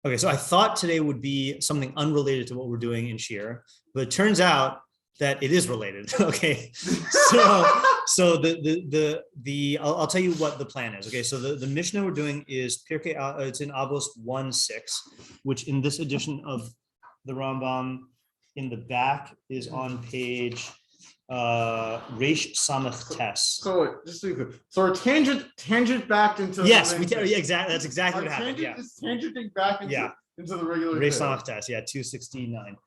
Okay, so I thought today would be something unrelated to what we're doing in shiur, but it turns out that it is related. Okay, so I'll tell you what the plan is. Okay, so the mishnah we're doing is Pirkei, it's in Avos 1:6, which in this edition of the Rambam in the back is on page Reish Samach Tes. So just to be clear, so our tangent back into exactly. That's exactly what happened. Yeah, is tangenting back into the regular Reish Samach Tes. Yeah, 269.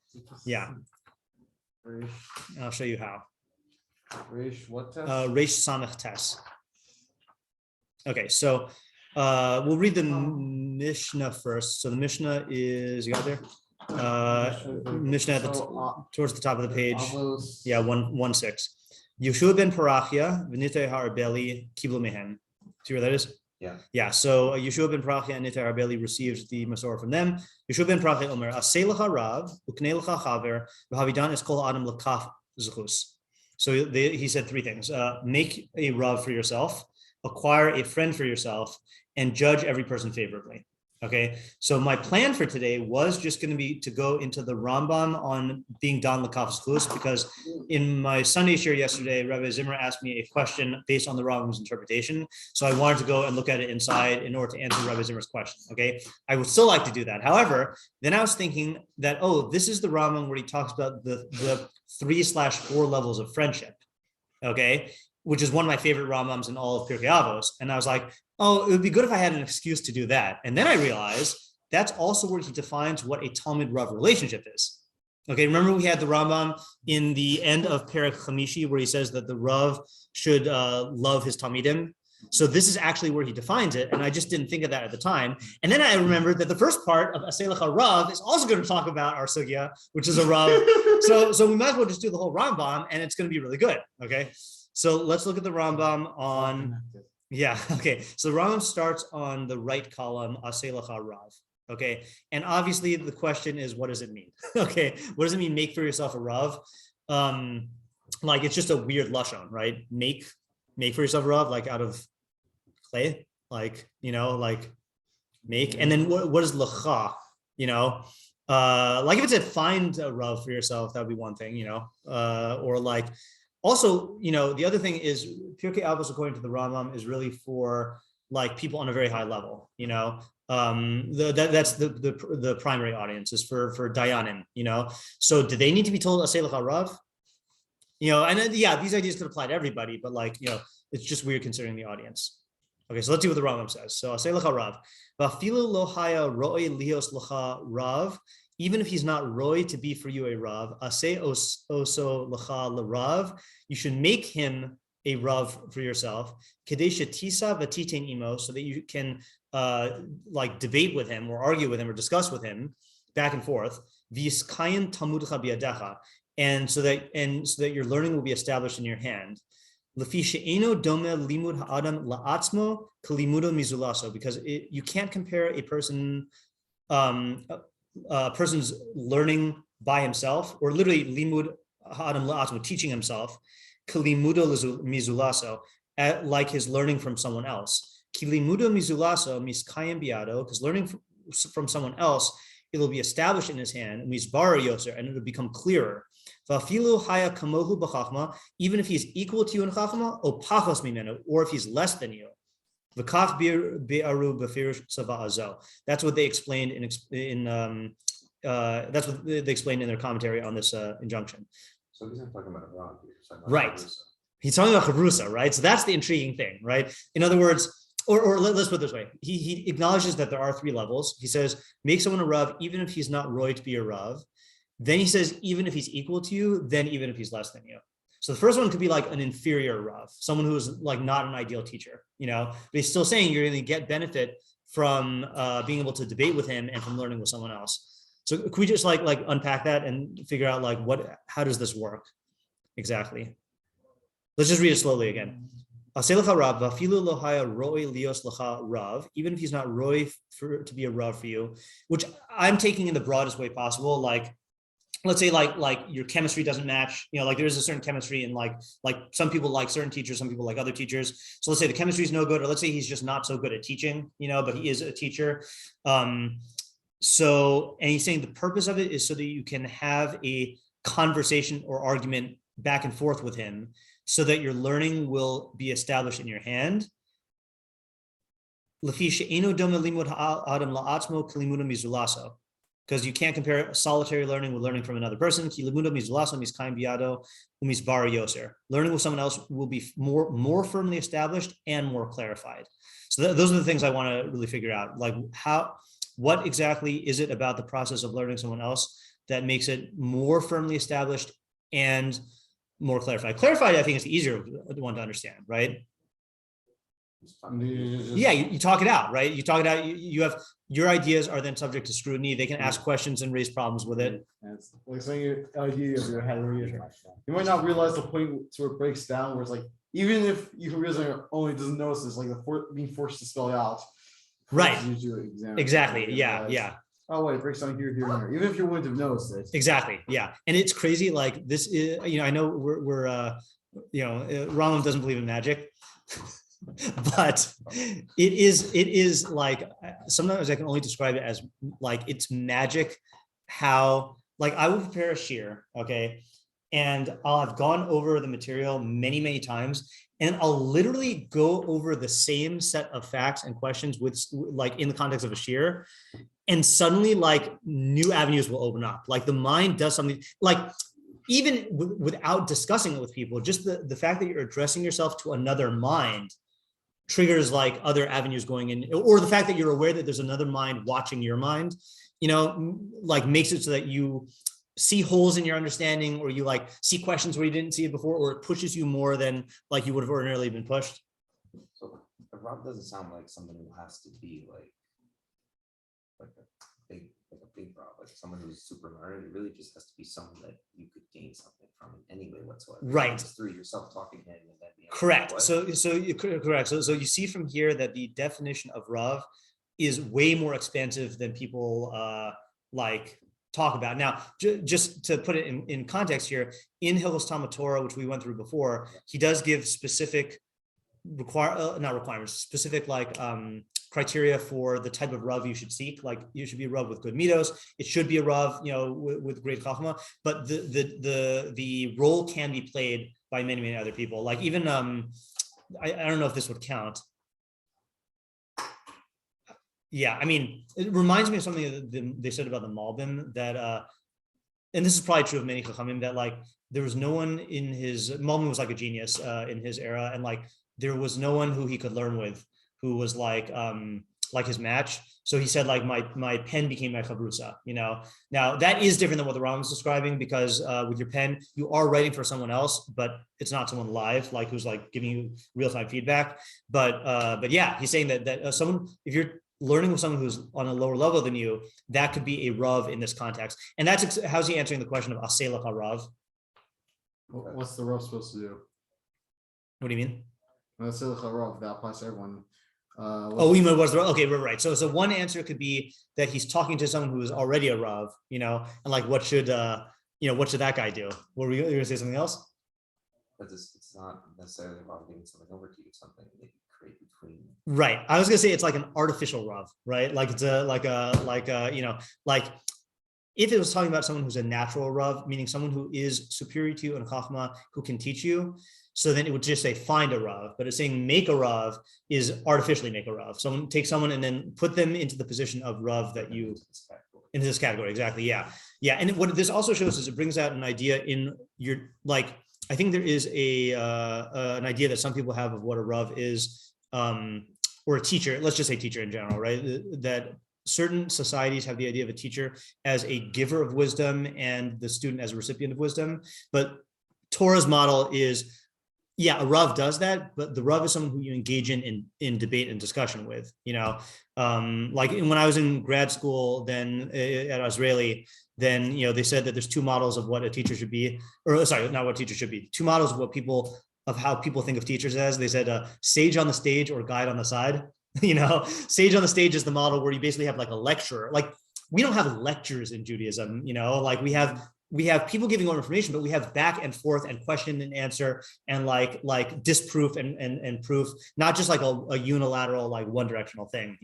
Yeah. Reish. I'll show you how. Reish what test? Reish Samach Tes. Okay, so we'll read the mishnah first. So the mishnah is, you got there? Mishnah at towards the top of the page. Avos. Yeah, 1:6. Yeshua ben Parachia v'nitei ha'arbeli kiblu mehen. See where that is? Yeah. So Yeshua ben Parachia and Nitei ha'arbeli received the Masorah from them. Yeshua ben Parachia Omer asei lecha rav uknei lecha chaver v'havidan es kol adam lekaf zechus. So he said three things: make a rav for yourself, acquire a friend for yourself, and judge every person favorably. Okay, so my plan for today was just going to be to go into the Rambam on being dan l'kaf zechus, because in my Sunday shiur yesterday, Rabbi Zimmer asked me a question based on the Rambam's interpretation. So I wanted to go and look at it inside in order to answer Rabbi Zimmer's question. Okay, I would still like to do that. However, then I was thinking that, this is the Rambam where he talks about the 3/4 levels of friendship. Okay, which is one of my favorite Rambams in all of Pirkei Avos. And I was like, it would be good if I had an excuse to do that. And then I realized that's also where he defines what a Talmud Rav relationship is. Okay, remember we had the Rambam in the end of Perek Chamishi where he says that the Rav should love his Talmidim. So this is actually where he defines it. And I just didn't think of that at the time. And then I remembered that the first part of Asei Lecha Rav is also going to talk about our sugya, which is a Rav. So we might as well just do the whole Rambam and it's going to be really good. Okay, so let's look at the Rambam on... Yeah, okay. So the Rambam starts on the right column, Asei lecha rav. Okay, and obviously the question is, what does it mean? Okay, what does it mean, make for yourself a rav? Like it's just a weird lashon, right? Make for yourself a rav, like out of clay, like make. And then what is lecha? Like if it said find a rav for yourself, that would be one thing, or like. Also, the other thing is Pirkei Avos, according to the Rambam, is really for like people on a very high level. That's the primary audience is for dayanim. So do they need to be told asei lecha rav? These ideas could apply to everybody, but it's just weird considering the audience. Okay, so let's see what the Rambam says. So asei lecha rav, v'afilu lo haya ro'ei lios lecha rav. Even if he's not roy to be for you a rav, aseh oso lecha l'rav, you should make him a rav for yourself. Kadei shetisa v'titein imo, so that you can debate with him or argue with him or discuss with him back and forth. V'yiskayin talmudcha biyadecha, and so that your learning will be established in your hand. Lefi she'eno dome limud ha'adam la'atzmo kalimudo mizulaso, because you can't compare a person. Person's learning by himself, or literally limud ha'adam la'atzmo, teaching himself, kalimudo mizulaso, like his learning from someone else. Kilimudo mizulaso miskayim biado, because learning from someone else, it will be established in his hand, mizbar yoser, and it will become clearer. Vafilu haya kamohu b'chachma, even if he's equal to you in chachma, o pachos mimenu, or if he's less than you. That's what they explained that's what they explained in their commentary on this injunction. So he's not talking about Iran, right? He's talking about chavurah, right? So that's the intriguing thing, right? In other words, or let's put it this way: he acknowledges that there are three levels. He says, make someone a rav, even if he's not roy to be a rav. Then he says, even if he's equal to you, then even if he's less than you. So the first one could be like an inferior rav, someone who is like not an ideal teacher, but he's still saying you're going to get benefit from being able to debate with him and from learning with someone else. So could we just like unpack that and figure out how does this work exactly? Let's just read it slowly again. Even if he's not roy to be a rav for you, which I'm taking in the broadest way possible, like let's say like your chemistry doesn't match, there is a certain chemistry and like some people like certain teachers, some people like other teachers. So let's say the chemistry is no good, or let's say he's just not so good at teaching, but he is a teacher. So, and he's saying the purpose of it is so that you can have a conversation or argument back and forth with him, so that your learning will be established in your hand. Because you can't compare solitary learning with learning from another person. Learning with someone else will be more firmly established and more clarified. So those are the things I want to really figure out. Like what exactly is it about the process of learning someone else that makes it more firmly established and more clarified? Clarified, I think, is the easier one to understand, right? Yeah, you talk it out, right? You talk it out. You have your ideas are then subject to scrutiny. They can ask questions and raise problems with it. It's like saying your idea of your head. You might not realize the point where it breaks down, where it's like, even if you realize your only doesn't notice this, like being forced to spell it out. Right. Exactly. Yeah. Oh wait, it breaks down here, here, and here. Even if you wouldn't have noticed it. Exactly. Yeah. And it's crazy. Like this is, I know we're Rambam doesn't believe in magic. But it is like, sometimes I can only describe it as like it's magic how, like, I will prepare a shiur, okay, and I'll have gone over the material many times, and I'll literally go over the same set of facts and questions with, like, in the context of a shiur, and suddenly like new avenues will open up. Like the mind does something, like even without discussing it with people, just the fact that you're addressing yourself to another mind triggers like other avenues going in, or the fact that you're aware that there's another mind watching your mind, like makes it so that you see holes in your understanding, or you like see questions where you didn't see it before, or it pushes you more than like you would have ordinarily been pushed. So Rob doesn't sound like someone who has to be like a big Rob, like someone who's super learned. It really just has to be someone that you could gain something from in any way whatsoever. Right. Just through yourself talking to him and then being correct. Like, so you correct. So you see from here that the definition of Rav is way more expansive than people like talk about. Now, just to put it in context here, in Hilchos Talmud Torah, which we went through before, he does give specific specific like criteria for the type of Rav you should seek. Like you should be a Rav with good midos. It should be a Rav, with great chachma. But the role can be played by many other people. Like even I don't know if this would count. Yeah, I mean, it reminds me of something that they said about the Malbim, that and this is probably true of many chachamim, that like there was no one in his, Malbim was like a genius in his era, and like there was no one who he could learn with who was like his match. So he said, like, my pen became my chavurah, Now that is different than what the Rambam is describing, because with your pen, you are writing for someone else, but it's not someone live, like who's like giving you real-time feedback. But yeah, he's saying that someone, if you're learning with someone who's on a lower level than you, that could be a Rav in this context. And that's how's he answering the question of Aselach HaRav? What's the Rav supposed to do? What do you mean? Aselach HaRav, that applies to everyone. Okay, right. So one answer could be that he's talking to someone who is already a Rav, and like what should that guy do? Were you going to say something else? But it's not necessarily Rav giving something over to you. It's something that you create between. Right. I was going to say it's like an artificial Rav, right? Like it's like if it was talking about someone who's a natural Rav, meaning someone who is superior to you in Chachma, who can teach you, so then it would just say find a Rav. But it's saying make a Rav is artificially make a Rav. Someone take someone and then put them into the position of Rav that you, into this category. Exactly. Yeah. And what this also shows is it brings out an idea in your, like, I think there is an idea that some people have of what a Rav is, or a teacher. Let's just say teacher in general, right? That certain societies have the idea of a teacher as a giver of wisdom and the student as a recipient of wisdom. But Torah's model is, yeah, a Rav does that, but the Rav is someone who you engage in debate and discussion with, like when I was in grad school, then at Israeli, then, they said that there's two models of what a teacher should be, or sorry, not what a teacher should be, two models of how people think of teachers as. They said sage on the stage or guide on the side. Sage on the stage is the model where you basically have like a lecturer. Like we don't have lectures in Judaism, like we have we have people giving more information, but we have back and forth and question and answer and like disproof and proof, not just like a unilateral, like one directional thing,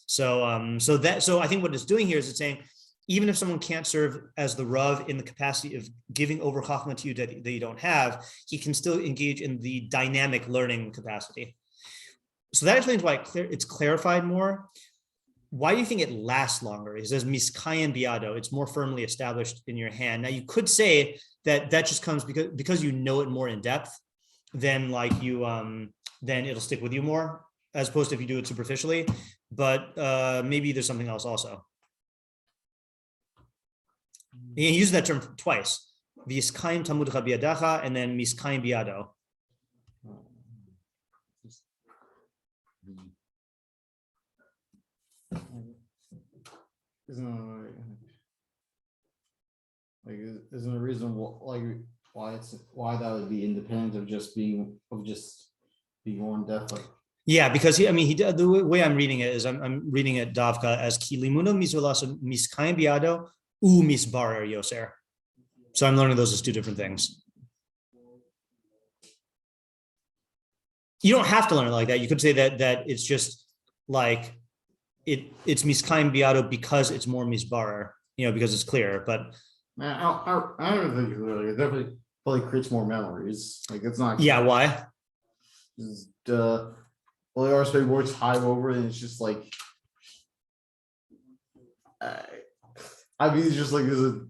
So I think what it's doing here is it's saying, even if someone can't serve as the Rav in the capacity of giving over Chachma to you that you don't have, he can still engage in the dynamic learning capacity. So that explains why it's clarified more. Why do you think it lasts longer? He says, miskayan biado, it's more firmly established in your hand. Now you could say that just comes because you know it more in depth, then then it'll stick with you more, as opposed to if you do it superficially. But maybe there's something else also. He uses that term twice. Miskayan tamudcha biadacha, and then miskayan biado. Isn't a reason why that would be independent of just being born deaf? Yeah, because he did, the way I'm reading it is I'm reading it davka as ki limuno mizulasa miskaim biado u misbarer yoser. So I'm learning those as two different things. You don't have to learn it like that. You could say that it's just like it's miskaim biado because it's more misbarer, because it's clearer. But man, I don't think it definitely probably creates more memories. Like it's not. Yeah, why? The RSP words hive over, and it's just like it's just like there's a.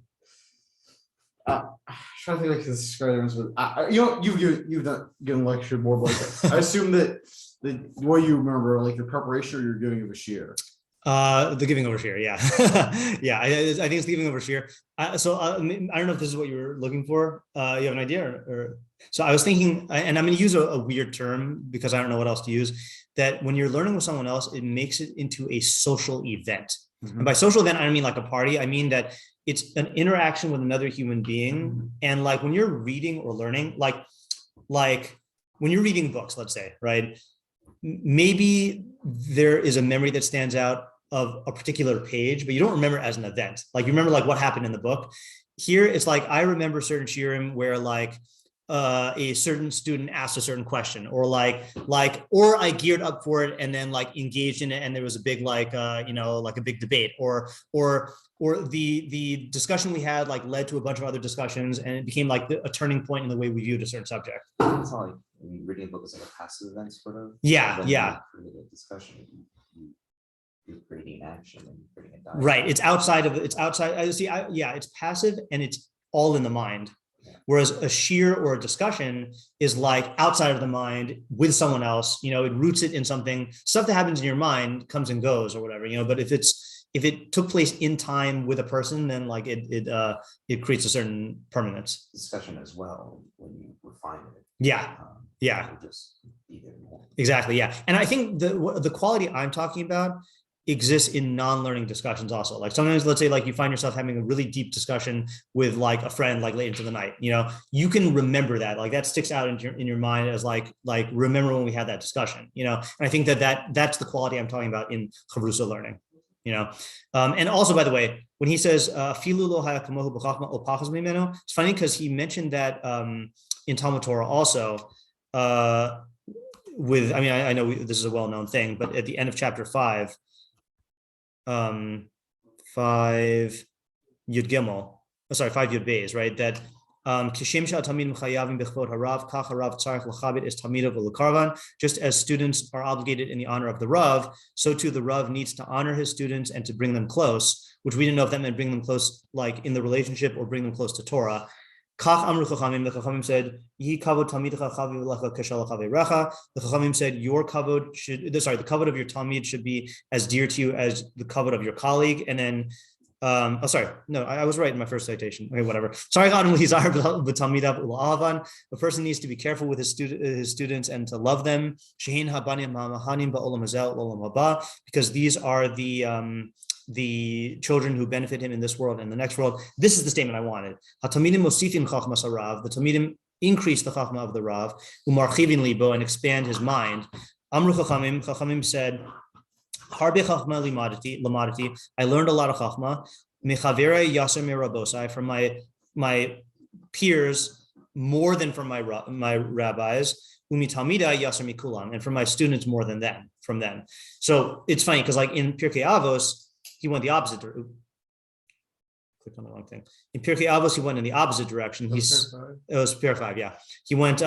Trying to think like this describes, but you've given lecture more, but I assume that what you remember, like your preparation, or you're giving of a shiur. The giving over shiur, yeah. Yeah, I think it's the giving over shiur. So I don't know if this is what you were looking for. You have an idea? Or so I was thinking, and I'm going to use a weird term because I don't know what else to use, that when you're learning with someone else, it makes it into a social event. Mm-hmm. And by social event, I don't mean like a party. I mean that it's an interaction with another human being. Mm-hmm. And like when you're reading or learning, like when you're reading books, let's say, right? Maybe there is a memory that stands out of a particular page, but you don't remember it as an event. Like you remember like what happened in the book. Here, it's like I remember certain shiurim where like a certain student asked a certain question, or or I geared up for it and then like engaged in it, and there was a big like a big debate, or the discussion we had like led to a bunch of other discussions, and it became like a turning point in the way we viewed a certain subject. It's not like reading a book is like a passive event sort of. Yeah, yeah. A discussion. You're creating action and creating a dialogue. Right. It's outside. It's passive and it's all in the mind. Yeah. Whereas a shiur or a discussion is like outside of the mind with someone else. It roots it in something. Stuff that happens in your mind comes and goes or whatever. But if it took place in time with a person, then like it creates a certain permanence. Discussion as well when you refine it. Yeah. Yeah. Just exactly. Yeah. And I think the quality I'm talking about exists in non-learning discussions also. Like sometimes, let's say like you find yourself having a really deep discussion with like a friend like late into the night, you can remember that, like that sticks out in your mind as like remember when we had that discussion, and I think that's the quality I'm talking about in chavurah learning, and also, by the way, when he says it's funny because he mentioned that in Talmud Torah also I know this is a well-known thing, but at the end of chapter 5 5 Yud Gimel, 5 Yud Beis, right? That just as students are obligated in the honor of the Rav, so too the Rav needs to honor his students and to bring them close, which we didn't know if that meant bring them close like in the relationship or bring them close to Torah. Kach amru chachamim, the chachamim said, Yihi kavod talmidecha chaviv lecha keshel chavirecha. The chachamim said, the kavod of your talmid should be as dear to you as the kavod of your colleague. And then, I was right in my first citation. Okay, whatever. The person needs to be careful with his students and to love them. Because these are the children who benefit him in this world and the next world. This is the statement I wanted. The Talmidim increase the chachma of the Rav, umarchivin libo, and expand his mind. Amru chachamim, chachamim said, Harbe chachma limadati, I learned a lot of chachma, mechavere yaser mirabosai, from my peers more than from my rabbis. Umi talmida yasser mikulam, and from my students more than from them. So it's funny because like in Pirkei Avos, he went the opposite direction. Click on the wrong thing. In Pirkei Avos, he went in the opposite direction. It was Pirkei 5, yeah. He went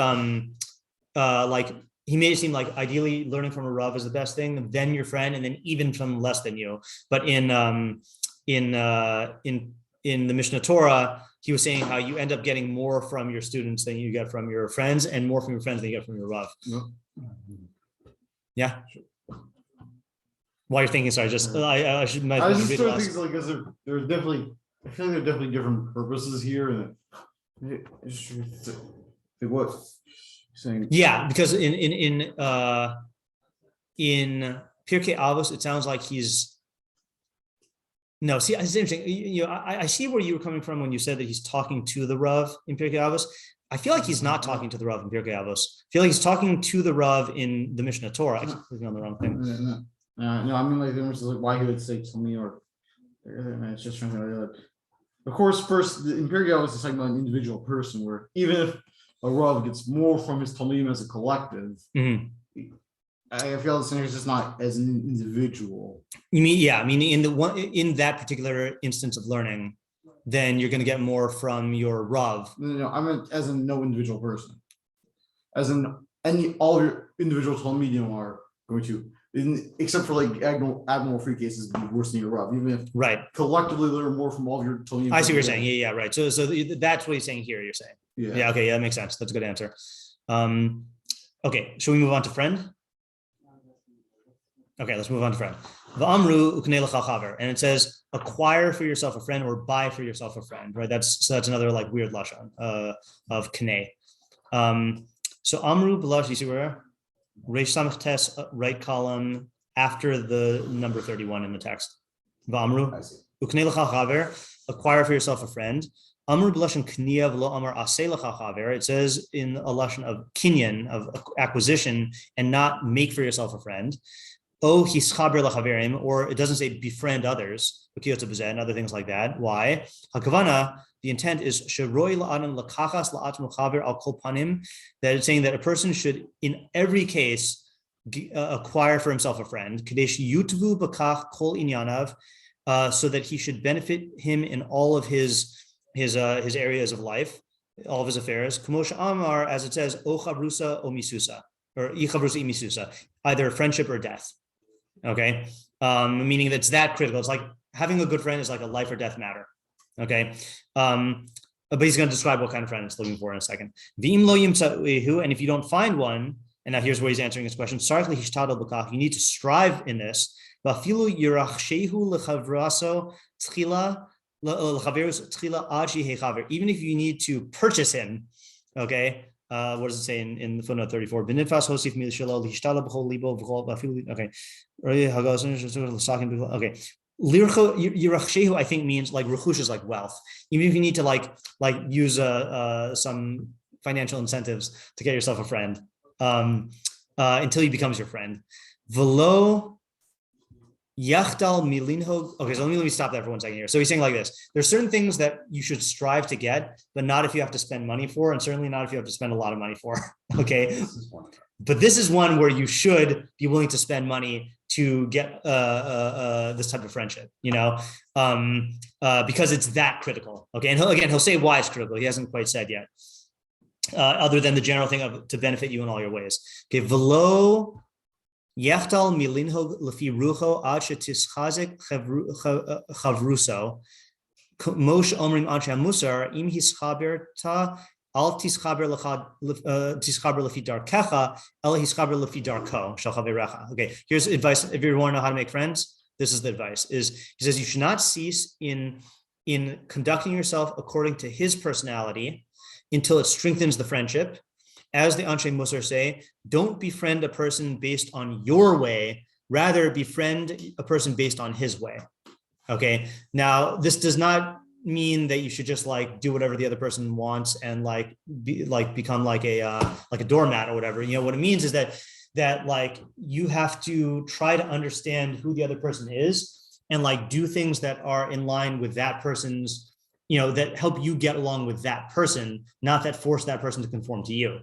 like he made it seem like ideally learning from a Rav is the best thing, then your friend, and then even from less than you. But in the Mishnah Torah, he was saying how you end up getting more from your students than you get from your friends, and more from your friends than you get from your Rav. Yeah. While you're thinking, sorry, just I should. I was just thinking like, because there's definitely, I feel like there are definitely different purposes here, and what saying? Yeah, because in Pirkei Avos, it sounds like he's. No, see, it's interesting. I see where you were coming from when you said that he's talking to the Rav in Pirkei Avos. I feel like he's not talking to the Rav in Pirkei Avos. I feel like he's talking to the Rav in the Mishnah Torah. I keep clicking on the wrong thing. No, I mean like like why he would say to me, or it's just trying to. Of course, first in Pirkei Avos is talking about an individual person, where even if a Rav gets more from his talmidim as a collective. Mm-hmm. I feel the same is just not as an individual. You mean, yeah, I mean, in that particular instance of learning, then you're going to get more from your Rav. No, I meant as in no individual person. As in all of your individual talmidim are going to, except for like abnormal free cases, be worse than your Rav. Even if collectively learn more from all of your talmidim. I see what you're saying. Yeah, right. So that's what he's saying here. You're saying. Yeah. Okay. Yeah, that makes sense. That's a good answer. Okay. Shall we move on to friend? Okay, let's move on to friend. And it says acquire for yourself a friend or buy for yourself a friend, right? That's another like weird lashon of k'nei. So amru b'lash, you see where reish samach tes, right column after the number 31 in the text. V'amru uknei l'cha chaver, acquire for yourself a friend. Amru b'lashon kniya v'lo amar aseh l'cha chaver. It says in a lashon of kinyan, of acquisition, and not make for yourself a friend. Oh, he's chaber lachaverim, or it doesn't say befriend others, and other things like that. Why? Hakavana, the intent is sheroi la'adam lakachas la'atmu chaver al kol panim, that it's saying that a person should, in every case, acquire for himself a friend, kadesh yutvu bakach kol inyanav, so that he should benefit him in all of his areas of life, all of his affairs. Kamosha Amar, as it says, o chavrusa o misusa, or I chavrusa I misusa, either friendship or death. Okay, meaning that's that critical. It's like having a good friend is like a life or death matter. Okay, but he's going to describe what kind of friend it's looking for in a second. And if you don't find one, and now here's where he's answering his question. You need to strive in this. Even if you need to purchase him, okay. What does it say in footnote 34? Okay. Okay. Lirchehu, I think, means like rechush is like wealth. Even if you need to like use some financial incentives to get yourself a friend, until he becomes your friend. Velo Yachtal milinho. Okay, so let me stop there for 1 second here. So he's saying like this: there's certain things that you should strive to get, but not if you have to spend money for, and certainly not if you have to spend a lot of money for. Okay, but this is one where you should be willing to spend money to get this type of friendship, because it's that critical. Okay, and he'll say why it's critical. He hasn't quite said yet, other than the general thing of to benefit you in all your ways. Okay, velo. Yechtal milinho lefi rucho ad shetischazik chavruso mosh omrim anshe musar im hischaberta al tischaber lefi darkecha el hischaber lefi darko shel chaverecha. Okay, here's advice if you want to know how to make friends. This is the advice: he says you should not cease in conducting yourself according to his personality until it strengthens the friendship. As the Anshe Musar say, don't befriend a person based on your way, rather befriend a person based on his way. Okay. Now, this does not mean that you should just like do whatever the other person wants and become like a doormat or whatever. What it means is that like you have to try to understand who the other person is and like do things that are in line with that person's that help you get along with that person, not that force that person to conform to you,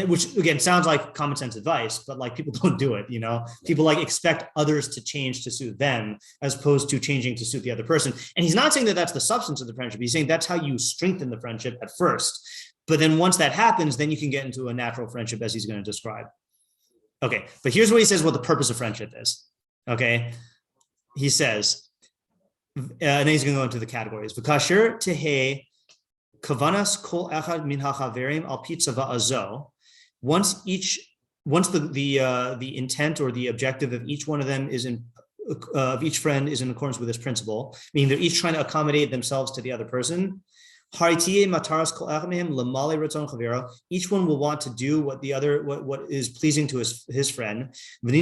which again sounds like common sense advice, but like people don't do it. People like expect others to change to suit them as opposed to changing to suit the other person. And he's not saying that that's the substance of the friendship. He's saying that's how you strengthen the friendship at first. But then once that happens, then you can get into a natural friendship as he's going to describe. Okay, but here's what he says what the purpose of friendship is. Okay, he says, and then he's going to go into the categories. V'kasher tehe kavanas kol echad min hachaverim al pi tzava'azo. Once the intent or the objective of each one of them of each friend is in accordance with this principle, meaning they're each trying to accommodate themselves to the other person. Each one will want to do what is pleasing to his friend. And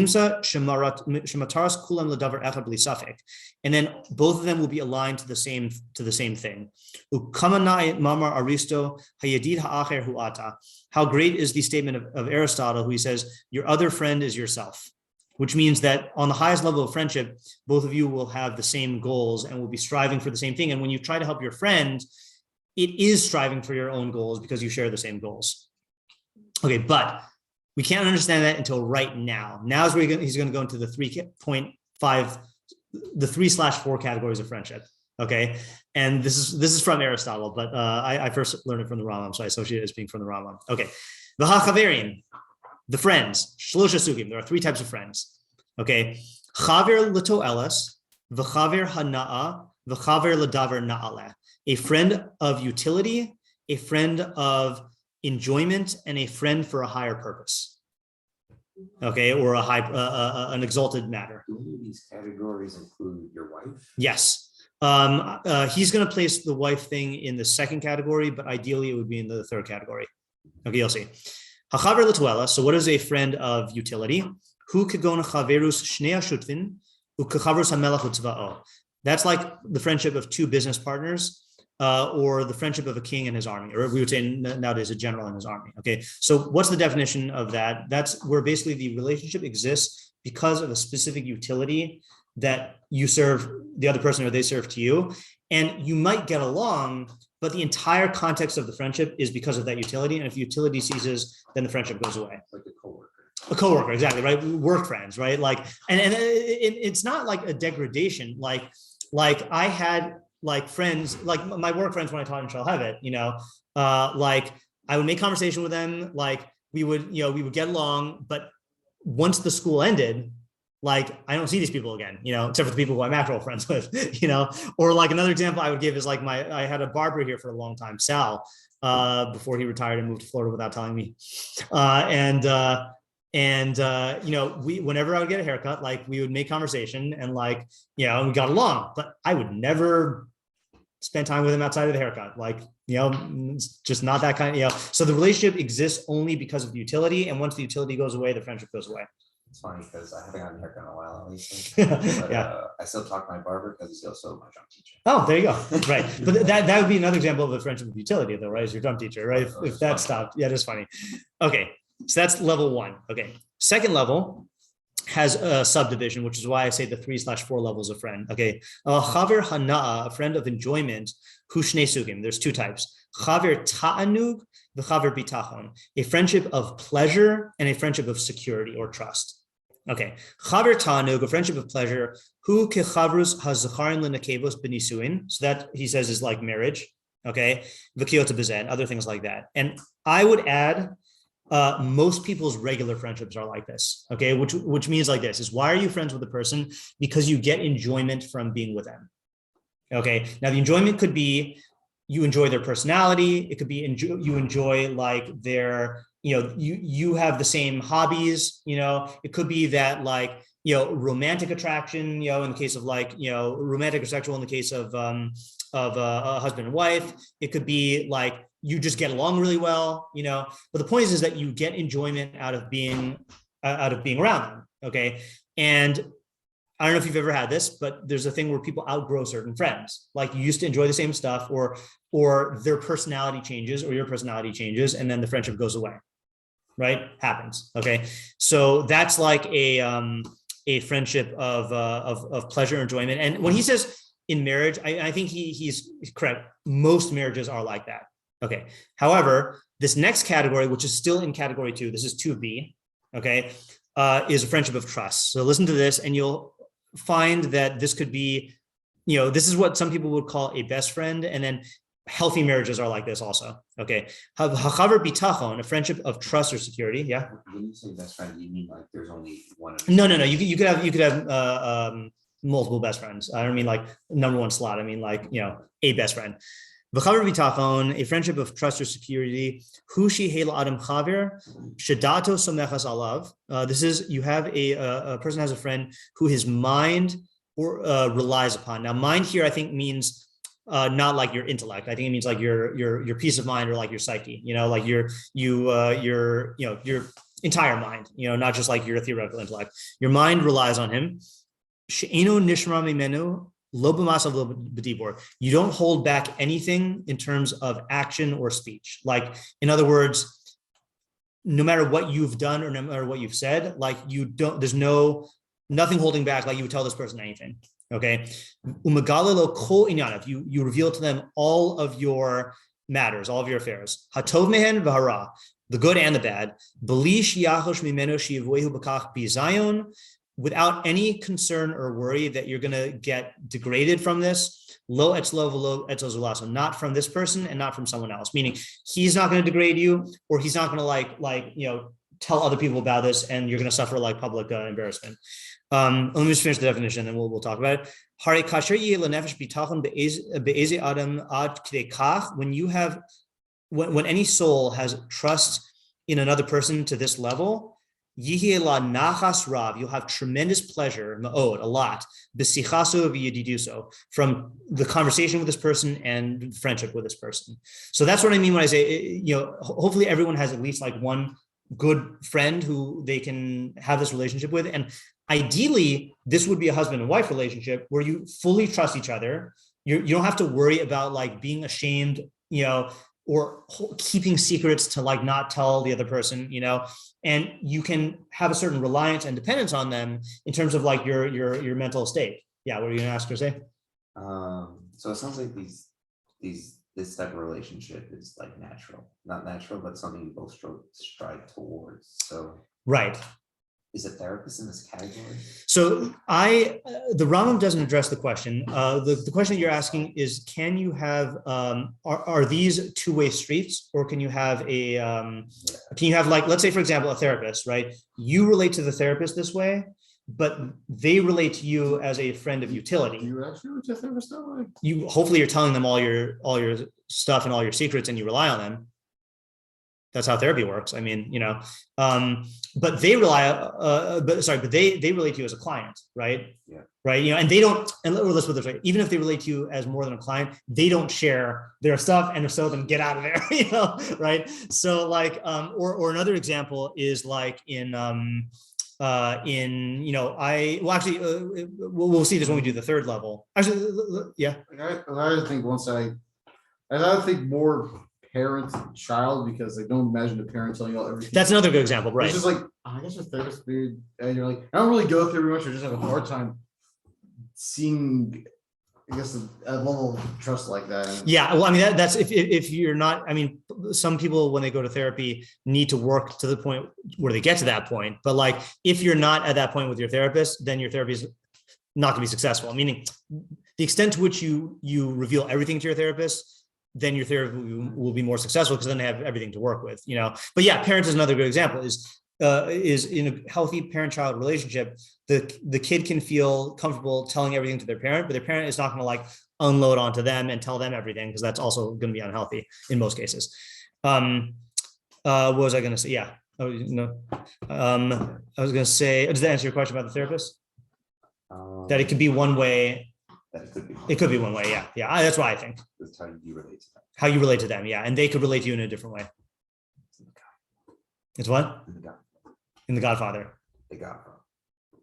then both of them will be aligned to the same thing. How great is the statement of Aristotle, who he says, your other friend is yourself, which means that on the highest level of friendship, both of you will have the same goals and will be striving for the same thing. And when you try to help your friend, it is striving for your own goals because you share the same goals. Okay, but we can't understand that until right now. Now is where he's going to go into the 3/4 categories of friendship. Okay, and this is from Aristotle, but I first learned it from the Rambam, so I associate it as being from the Rambam. Okay, the friends, shlosha sugim. There are 3 types of friends. Okay, chaver l'to'eles, v'chaver hana'a, v'chaver l'davar na'aleh. A friend of utility, a friend of enjoyment, and a friend for a higher purpose. Okay, or an exalted matter. Do any of these categories include your wife? Yes. He's going to place the wife thing in the second category, but ideally it would be in the third category. Okay, you'll see. Hachaver l'tuela. So what is a friend of utility? Hu kegon chaverus shnei hashutvin u'kechaverus hamelach u'tzva'o. That's like the friendship of 2 business partners. Or the friendship of a king and his army, or we would say nowadays a general and his army. Okay, so what's the definition of that? That's where basically the relationship exists because of a specific utility that you serve the other person or they serve to you. And you might get along, but the entire context of the friendship is because of that utility. And if utility ceases, then the friendship goes away. Like a coworker. A coworker, exactly, right? Work friends, right? Like, and it's not like a degradation. Like I had like friends, like my work friends when I taught in Shalhevet, like I would make conversation with them, like we would get along, but once the school ended, like I don't see these people again, except for the people who I'm actual friends with, or like another example I would give is like I had a barber here for a long time, Sal, before he retired and moved to Florida without telling me. We, whenever I would get a haircut, like we would make conversation and like, and we got along, but I would never spend time with him outside of the haircut. Like, it's just not that kind of, so the relationship exists only because of the utility. And once the utility goes away, the friendship goes away. It's funny because I haven't gotten a haircut in a while, at least. But, I still talk to my barber because he's also my drum teacher. Oh, there you go. Right. But that would be another example of a friendship of utility though, right? As your drum teacher, right? If that stopped. Yeah, that's funny. Okay. So that's level 1. Okay. Second level has a subdivision, which is why I say the 3/4 levels of friend. Okay. Chaver hana'a, a friend of enjoyment, hu shnei sugim. There's 2 types. Chaver ta'anug, the chaver bitachon, a friendship of pleasure and a friendship of security or trust. Okay. Chaver ta'anug, a friendship of pleasure, hu kechavrus hazacharin lenakevos benisuin. So that he says is like marriage. Okay. V'kiyot bezen, other things like that. And I would add, most people's regular friendships are like this, okay, which means like this is, why are you friends with a person? Because you get enjoyment from being with them. Okay, now the enjoyment could be you enjoy their personality, it could be you enjoy like their, you have the same hobbies, it could be that like, romantic attraction, in the case of like, romantic or sexual in the case of a husband and wife. It could be like you just get along really well, but the point is that you get enjoyment out of being around them. Okay. And I don't know if you've ever had this, but there's a thing where people outgrow certain friends. Like you used to enjoy the same stuff, or their personality changes, or your personality changes, and then the friendship goes away. Right? Happens. Okay. So that's like a friendship of pleasure and enjoyment. And when he says in marriage, I think he's correct. Most marriages are like that. Okay. However, this next category, which is still in category 2, this is 2B, okay, is a friendship of trust. So listen to this, and you'll find that this could be, this is what some people would call a best friend, and then healthy marriages are like this also. Okay, hachaver bitachon, a friendship of trust or security. Yeah. When you say best friend, you mean like there's only one? No. You could have multiple best friends. I don't mean like number one slot. I mean like a best friend. V'chaver bitachon, a friendship of trust or security. Hu shehel adam chaver shedato somechas alav. This is, you have a person has a friend who his mind or relies upon. Now, mind here I think means not like your intellect. I think it means like your peace of mind, or like your psyche. Like your entire mind. Not just like your theoretical intellect. Your mind relies on him. She'eno nishma mimenu. You don't hold back anything in terms of action or speech. Like, in other words, no matter what you've done or no matter what you've said, like there's nothing holding back. Like you would tell this person anything. Okay. You reveal to them all of your matters, all of your affairs. Hatov mehen v'hara, the good and the bad. Without any concern or worry that you're going to get degraded from this. Lo etzlo v'lo etzo zulaso, not from this person and not from someone else. Meaning he's not going to degrade you, or he's not going to tell other people about this, and you're going to suffer like public embarrassment. Let me just finish the definition, and we'll talk about it. Hare kasher yeh lenefesh bitachon be'eze adam ad kidei kach. When any soul has trust in another person to this level, nachas rav, you'll have tremendous pleasure, ma'od, a lot, b'sichaso v'yediduso, from the conversation with this person and friendship with this person. So that's what I mean when I say, hopefully everyone has at least like one good friend who they can have this relationship with. And ideally, this would be a husband and wife relationship where you fully trust each other. You don't have to worry about like being ashamed, or keeping secrets to like not tell the other person, and you can have a certain reliance and dependence on them in terms of like your mental state. Yeah, what are you gonna ask or say? So it sounds like this type of relationship is like not natural, but something you both strive towards. So right. Is a therapist in this category? So the Rambam doesn't address the question. The question that you're asking is, can you have, are these two-way streets, or can you have like, let's say, for example, a therapist, right? You relate to the therapist this way, but they relate to you as a friend of utility. You actually relate to a therapist that way? You hopefully you're telling them all your stuff and all your secrets, and you rely on them. That's how therapy works. I mean, but they they relate to you as a client, right? Yeah. Right. And they don't, and let's put it this way, even if they relate to you as more than a client, they don't share their stuff, and if so, then get out of there, right? So like, or another example is like we'll see this when we do the third level. Actually, yeah. I think more parent-child, because I don't imagine the parent telling you all everything. That's another good example, right? It's just like, I guess your therapist, and you're like, I don't really go through very much. I just have a hard time seeing, I guess, a level of trust like that. Yeah, well, I mean, that's if you're not. I mean, some people when they go to therapy need to work to the point where they get to that point. But like, if you're not at that point with your therapist, then your therapy is not going to be successful. Meaning, the extent to which you reveal everything to your therapist, then your therapy will be more successful, because then they have everything to work with, But yeah, parents is another good example. Is in a healthy parent-child relationship, the kid can feel comfortable telling everything to their parent, but their parent is not going to like unload onto them and tell them everything, because that's also going to be unhealthy in most cases. What was I going to say? Yeah. I was going to say, does that answer your question about the therapist? That it could be one way. It could be one way, yeah. That's what I think. That's how you relate to them. How you relate to them, yeah, and they could relate to you in a different way. It's what? In the Godfather. The Godfather.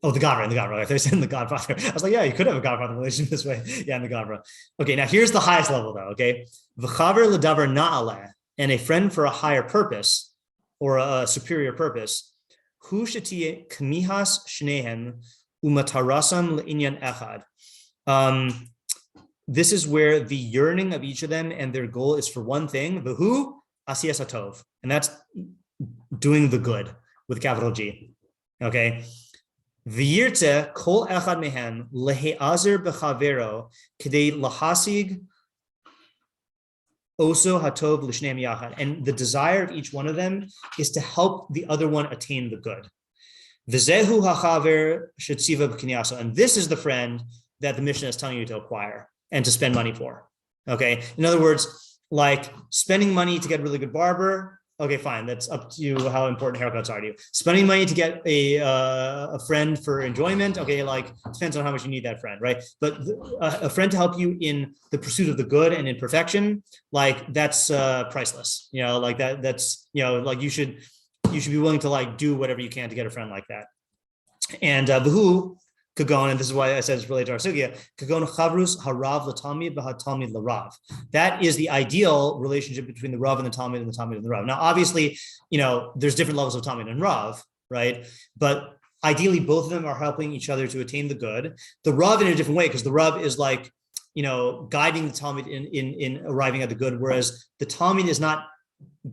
Oh, the Godfather, in the Godfather. I thought you said in the Godfather. I was like, yeah, you could have a Godfather relationship this way. Yeah, in the Godfather. Okay, now here's the highest level though. Okay, v'chaver l'davar na'aleh, and a friend for a higher purpose or a superior purpose. Hu shetiyeh kmihas shnehem umatarasam le'inyan echad. this is where the yearning of each of them and their goal is for one thing, v'hu asiyas hatov, and that's doing the good with capital G. Okay. V'yirtze kol echad mehem lehe'azer b'chavero k'dei lahasig oso hatov l'shneim yachad, and the desire of each one of them is to help the other one attain the good. V'zehu hachaver shetziva b'kinyaso, and this is the friend that the Mishnah is telling you to acquire and to spend money for. Okay. In other words, like spending money to get a really good barber. Okay, fine. That's up to you how important haircuts are to you. Spending money to get a friend for enjoyment. Okay, like depends on how much you need that friend, right? But a friend to help you in the pursuit of the good and in perfection, like that's priceless. You know, like that's, you know, like you should be willing to like do whatever you can to get a friend like that. And Bahu Kagon, and this is why I said it's related to our sugya, Kagon chavrus harav l'talmid b'hatalmid l'rav. That is the ideal relationship between the Rav and the Talmud and the Talmud and the Rav. Now, obviously, you know, there's different levels of Talmud and Rav, right? But ideally, both of them are helping each other to attain the good. The Rav in a different way, because the Rav is like, you know, guiding the Talmud in arriving at the good, whereas the Talmud is not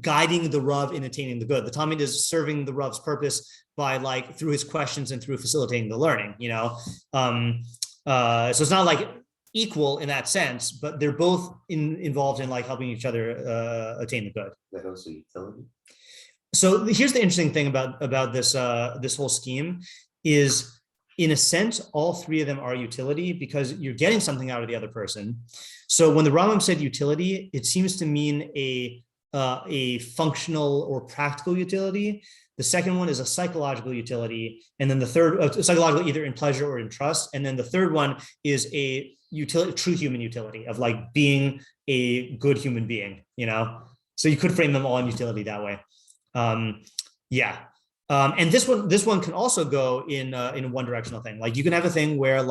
guiding the Rav in attaining the good. The Talmud is serving the Rav's purpose by like through his questions and through facilitating the learning, you know. So it's not like equal in that sense, but they're both involved in like helping each other attain the good. That also utility. So here's the interesting thing about this this whole scheme is, in a sense, all three of them are utility because you're getting something out of the other person. So when the Rambam said utility, it seems to mean a functional or practical utility. The second one is a psychological utility, and then the third, psychological either in pleasure or in trust, and then the third one is a utility, true human utility of like being a good human being. You know, so you could frame them all in utility that way. And this one can also go in a one directional thing. Like you can have a thing where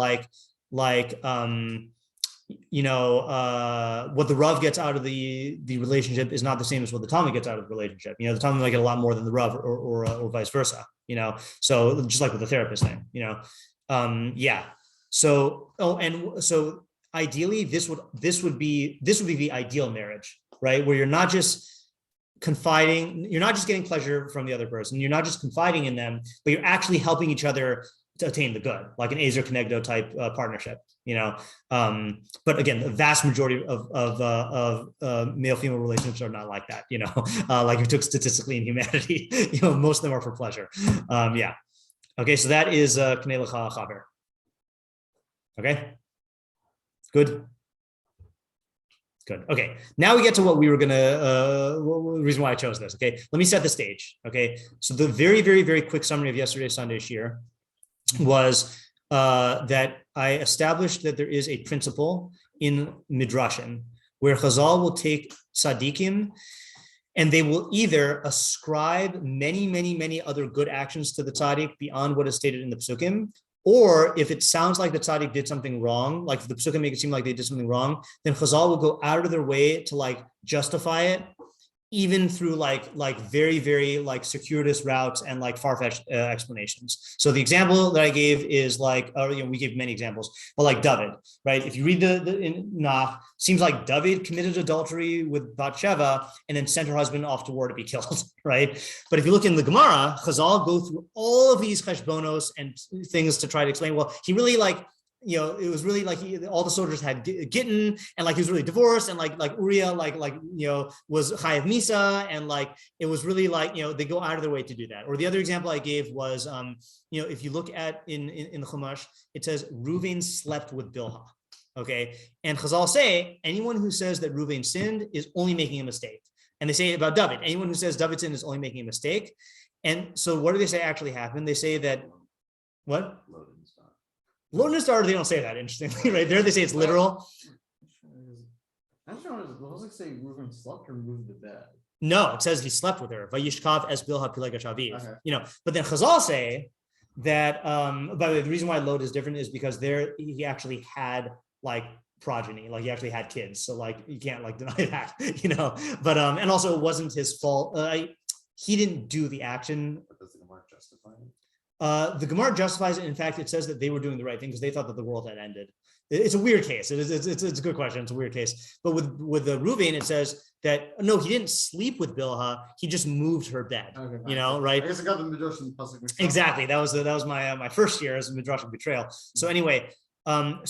you know, what the Rav gets out of the relationship is not the same as what the Talmud gets out of the relationship. You know, the Talmud might get a lot more than the Rav or vice versa, you know, so just like with the therapist thing, you know. So ideally this would be the ideal marriage, right? Where you're not just confiding, you're not just getting pleasure from the other person, you're not just confiding in them, but you're actually helping each other to attain the good, like an Ezer Kenegdo type partnership, you know. But again, the vast majority of male-female relationships are not like that, you know. Like if you took statistically in humanity, you know, most of them are for pleasure. Okay, so that is Knei Lecha Chaver. Okay, good. Good. Okay. Now we get to what we were gonna. The reason why I chose this. Okay. Let me set the stage. Okay. So the very, very, very quick summary of yesterday's Sunday shiur was that I established that there is a principle in Midrashim where Chazal will take tzaddikim and they will either ascribe many, many, many other good actions to the tzaddik beyond what is stated in the psukim, or if it sounds like the tzaddik did something wrong, like if the psukim make it seem like they did something wrong, then Chazal will go out of their way to like justify it, even through like very, very like circuitous routes and like far-fetched explanations. So the example that I gave is like, you know, we gave many examples, but like David, right? If you read in Nach, seems like David committed adultery with Bathsheba and then sent her husband off to war to be killed, right? But if you look in the Gemara, Chazal go through all of these cheshbonos and things to try to explain, well, he really like, you know, it was really like all the soldiers had gittin, and like he was really divorced, and like Uriah like you know was chayav misa, and like it was really like, you know, they go out of their way to do that. Or the other example I gave was you know, if you look at in the Chumash, it says Reuven slept with Bilhah. Okay, and Chazal say anyone who says that Reuven sinned is only making a mistake, and they say about David, anyone who says David sinned is only making a mistake. And so what do they say actually happened? They say that what? Load and star, they don't say that, interestingly, right? There they say it's literal. I'm sure does it say Reuven slept or moved the bed? No, it says he slept with her. Vayishkav es bilha pilega shaviv. Okay. You know, but then Chazal say that, by the way, the reason why Lod is different is because there he actually had like progeny, like he actually had kids. So like you can't like deny that, you know. But and also it wasn't his fault. He didn't do the action. But does the Gemara justify it? The Gemara justifies it. In fact, it says that they were doing the right thing because they thought that the world had ended. It's a weird case. It's a good question. It's a weird case. But with the Ruvain, it says that no, he didn't sleep with Bilhah. He just moved her bed. Okay, you know, right? I guess I got the Midrashic Embellishment. Exactly. That was my first year as a Midrashic betrayal. So anyway, but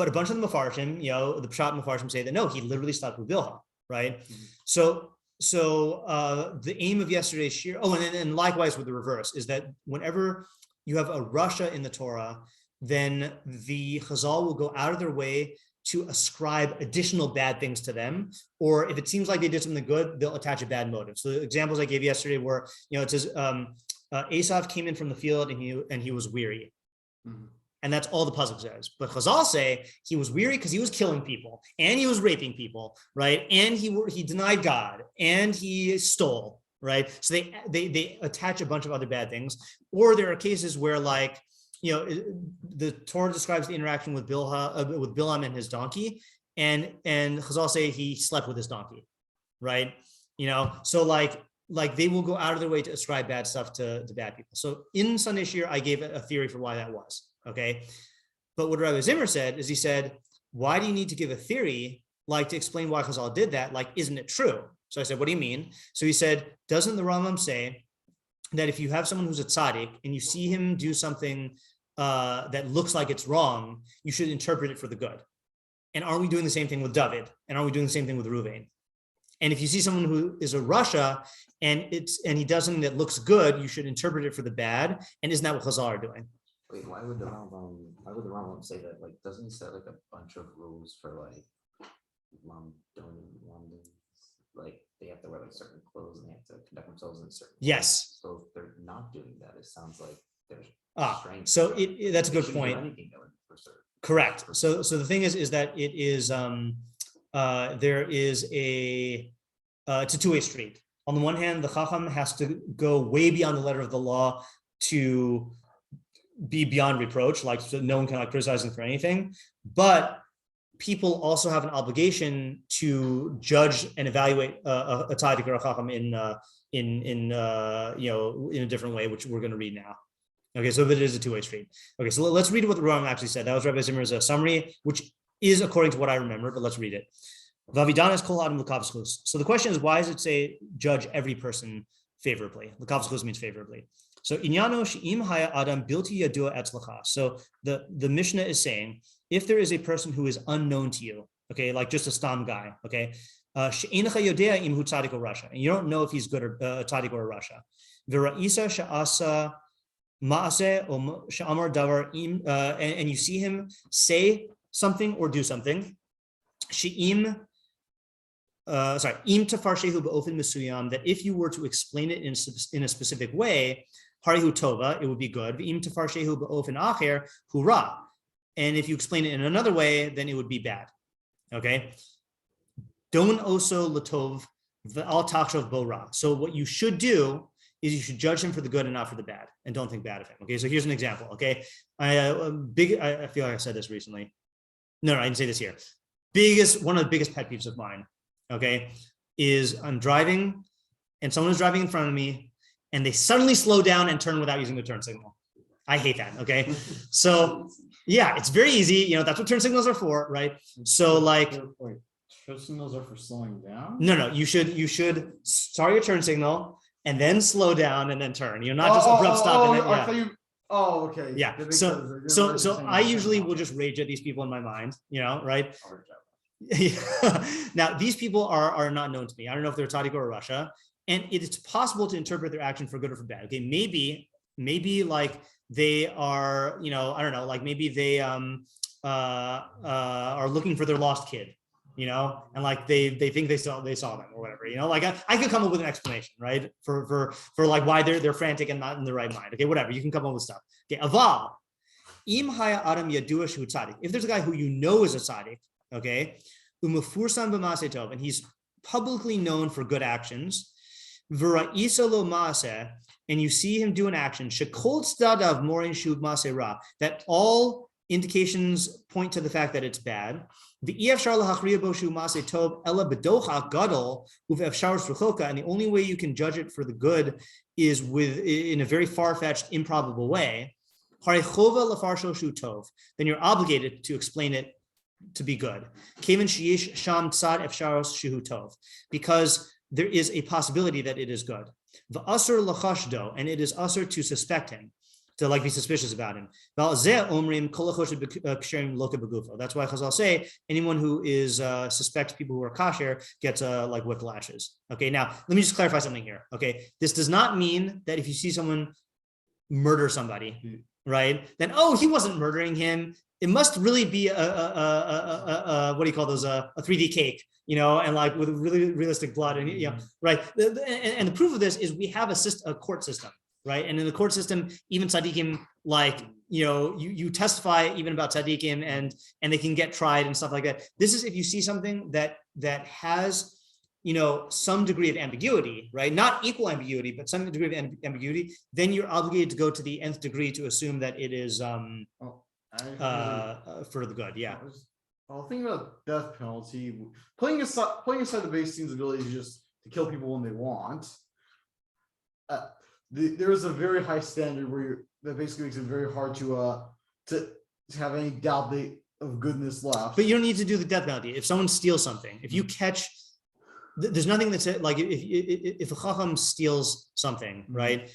a bunch of the Mefarshim, you know, the Pshat Mefarshim say that no, he literally slept with Bilhah, right? So the aim of yesterday's shiur. Oh, and likewise with the reverse is that whenever you have a rasha in the Torah, then the Chazal will go out of their way to ascribe additional bad things to them, or if it seems like they did something good, they'll attach a bad motive. So the examples I gave yesterday were, you know, it says Esav came in from the field and he was weary, and that's all the pasuk says. But Chazal say he was weary because he was killing people and he was raping people, right? And he denied God and he stole, right? So they attach a bunch of other bad things, or there are cases where like, you know, the Torah describes the interaction with Bilam and his donkey, and Chazal say he slept with his donkey, right? You know, so like they will go out of their way to ascribe bad stuff to bad people. So in Sunday shiur, I gave a theory for why that was, okay? But what Rabbi Zimmer said is he said, why do you need to give a theory like to explain why Chazal did that? Like, isn't it true? So I said, what do you mean? So he said, doesn't the Rambam say that if you have someone who's a tzaddik and you see him do something that looks like it's wrong, you should interpret it for the good? And aren't we doing the same thing with David? And aren't we doing the same thing with Ruvain? And if you see someone who is a rasha and he does something that looks good, you should interpret it for the bad. And isn't that what Chazal are doing? Wait, why would the Rambam say that? Like, doesn't he set like a bunch of rules for like like they have to wear like certain clothes and they have to conduct themselves in certain ways? Yes. So if they're not doing that, it sounds like there's strength. So that's a good point. Correct. So the thing is that it is there is it's a two-way street. On the one hand, the Chacham has to go way beyond the letter of the law to be beyond reproach, like so no one can like criticize him for anything. But people also have an obligation to judge and evaluate a tzaddik or a Chacham in a different way, which we're going to read now. Okay, so that is a two-way street. Okay, so let's read what the Rambam actually said. That was Rabbi Zimmer's summary, which is according to what I remember, but let's read it. Vavidanas kol adam l'kav zchus. So the question is, why does it say judge every person favorably? L'kav zchus means favorably. So inyano she'im haya adam bilti yadua etzlacha. So the Mishnah is saying, if there is a person who is unknown to you, okay, like just a stam guy, okay, she'enecha yodea im hu tzaddik or rasha, and you don't know if he's good or tzaddik or rasha. V'ra'isa she'asa ma'aseh or she'amar davar im, and you see him say something or do something. She'im, im tafarshehu ba'ofen mesuyam, that if you were to explain it in a specific way, harihu tova, it would be good. Im tafarshehu ba'ofen acher hurrah, and if you explain it in another way, then it would be bad. Okay. Don oso latov v'al tachshov bo ra. So what you should do is you should judge him for the good and not for the bad, and don't think bad of him. Okay, so here's an example. Okay, I feel like I said this recently. No, I didn't say this here. One of the biggest pet peeves of mine, okay, is I'm driving and someone is driving in front of me and they suddenly slow down and turn without using the turn signal. I hate that. Okay, so yeah, it's very easy. You know, that's what turn signals are for, right? So like, wait, turn signals are for slowing down? No, you should start your turn signal and then slow down and then turn. You're not just abrupt stop. And then, yeah. I thought you. Oh, okay. Yeah. So I usually will just rage at these people in my mind, you know, right? Now these people are not known to me. I don't know if they're tzaddik or a rasha, and it's possible to interpret their action for good or for bad. Okay, maybe like they are, you know, I don't know, like maybe they are looking for their lost kid, you know, and like they think they saw them or whatever, you know, like I could come up with an explanation, right, for like why they're frantic and not in the right mind. Okay, whatever, you can come up with stuff. Okay, aval im haya adam yadua shu tzaddik. If there's a guy who you know is a tzaddik, okay, umafursan b'maaseh tov, and he's publicly known for good actions, v'ra'isa lo maaseh, and you see him do an action, shekol tzadav morin shu maaseh ra, that all indications point to the fact that it's bad. The efshar lahachriya bo shu maaseh tov ela bedocha gadol uvefshar sruchoka, and the only way you can judge it for the good is in a very far-fetched, improbable way. then you're obligated to explain it to be good. Because there is a possibility that it is good. And it is asur to suspect him, to like be suspicious about him. That's why Chazal say anyone who is suspects people who are kasher gets like whiplashes. Okay, now let me just clarify something here. Okay, this does not mean that if you see someone murder somebody, right, then he wasn't murdering him. It must really be a what do you call those, a 3D cake, and like with really realistic blood, and right. And the proof of this is we have a court system, right? And in the court system, even tzaddikim, like you testify even about tzaddikim, and they can get tried and stuff like that. This is if you see something that has some degree of ambiguity, right? Not equal ambiguity, but some degree of ambiguity. Then you're obligated to go to the nth degree to assume that it is for the good. Yeah. I'll think about death penalty. Putting aside the base team's ability just to kill people when they want. There is a very high standard that basically makes it very hard to have any doubt of goodness left. But you don't need to do the death penalty. If someone steals something, if you catch, there's nothing that says, like if a chacham steals something, right,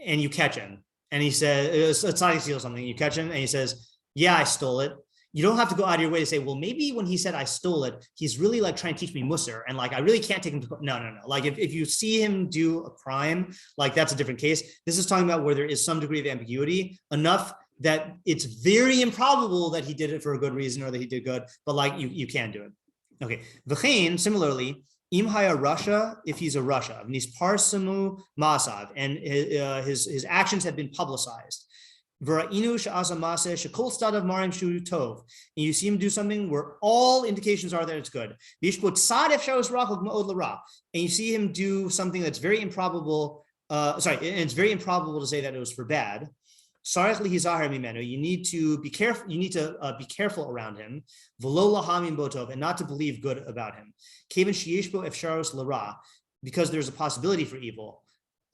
and you catch him, and he says, it's not he steals something, you catch him, and he says, yeah, I stole it. You don't have to go out of your way to say, well, maybe when he said I stole it, he's really like trying to teach me musar, and like I really can't take him to court. No. Like if you see him do a crime, like that's a different case. This is talking about where there is some degree of ambiguity, enough that it's very improbable that he did it for a good reason or that he did good, but like you can do it. Okay. V'chein, similarly, im haya rasha, if he's a rasha, nisparsamu masav, and his actions have been publicized. And you see him do something where all indications are that it's good. And you see him do something that's very improbable. And it's very improbable to say that it was for bad. You need to be careful. You need to be careful around him, and not to believe good about him, because there's a possibility for evil.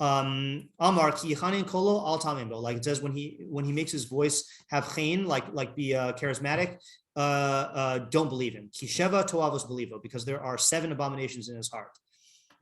Amar ki chanin kolo al tamimbo, like it says when he makes his voice have chain, like be charismatic, don't believe him. Ki sheva toavos believe, because there are 7 abominations in his heart.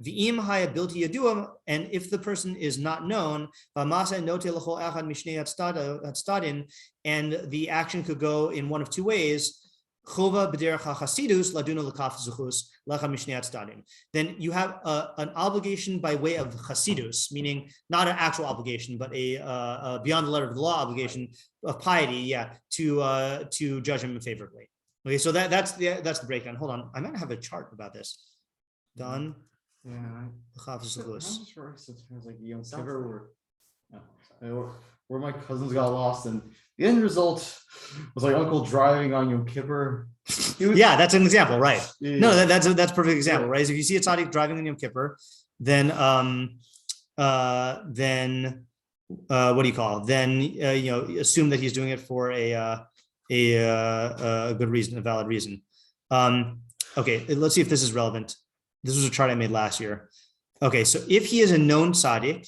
V'im hayabilti yaduam, and if the person is not known, v'masa note lechol echad mishnei hatstadin, and the action could go in one of 2 ways. Chova b'derech hachasidus laduna l'kaf zuchus lecha mishnei hatstadin. Then you have an obligation by way of chasidus, meaning not an actual obligation, but a beyond the letter of the law obligation of piety, to judge him favorably. Okay, so that's the breakdown. Hold on, I might have a chart about this. Done. Yeah. I'm sure it's like Yom Kippur where my cousins got lost, and the end result was like uncle driving on Yom Kippur. Yeah, that's an example, right? Yeah. No, that's a perfect example, right? So if you see a tzaddik driving on Yom Kippur, then what do you call? Then assume that he's doing it for a good reason, a valid reason. Okay, let's see if this is relevant. This was a chart I made last year. Okay, so if he is a known tzaddik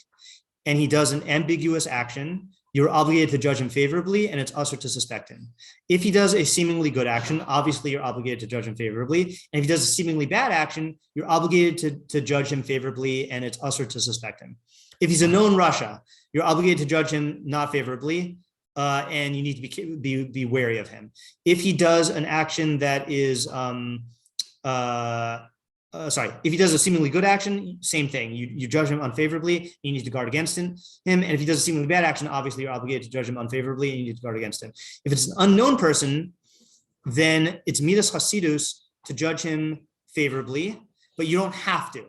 and he does an ambiguous action, you're obligated to judge him favorably, and it's usher to suspect him. If he does a seemingly good action, obviously you're obligated to judge him favorably. And if he does a seemingly bad action, you're obligated to judge him favorably, and it's usher to suspect him. If he's a known rasha, you're obligated to judge him not favorably, and you need to be wary of him. If he does an action that is if he does a seemingly good action, same thing. You judge him unfavorably, you need to guard against him. And if he does a seemingly bad action, obviously you're obligated to judge him unfavorably, and you need to guard against him. If it's an unknown person, then it's midas chasidus to judge him favorably, but you don't have to.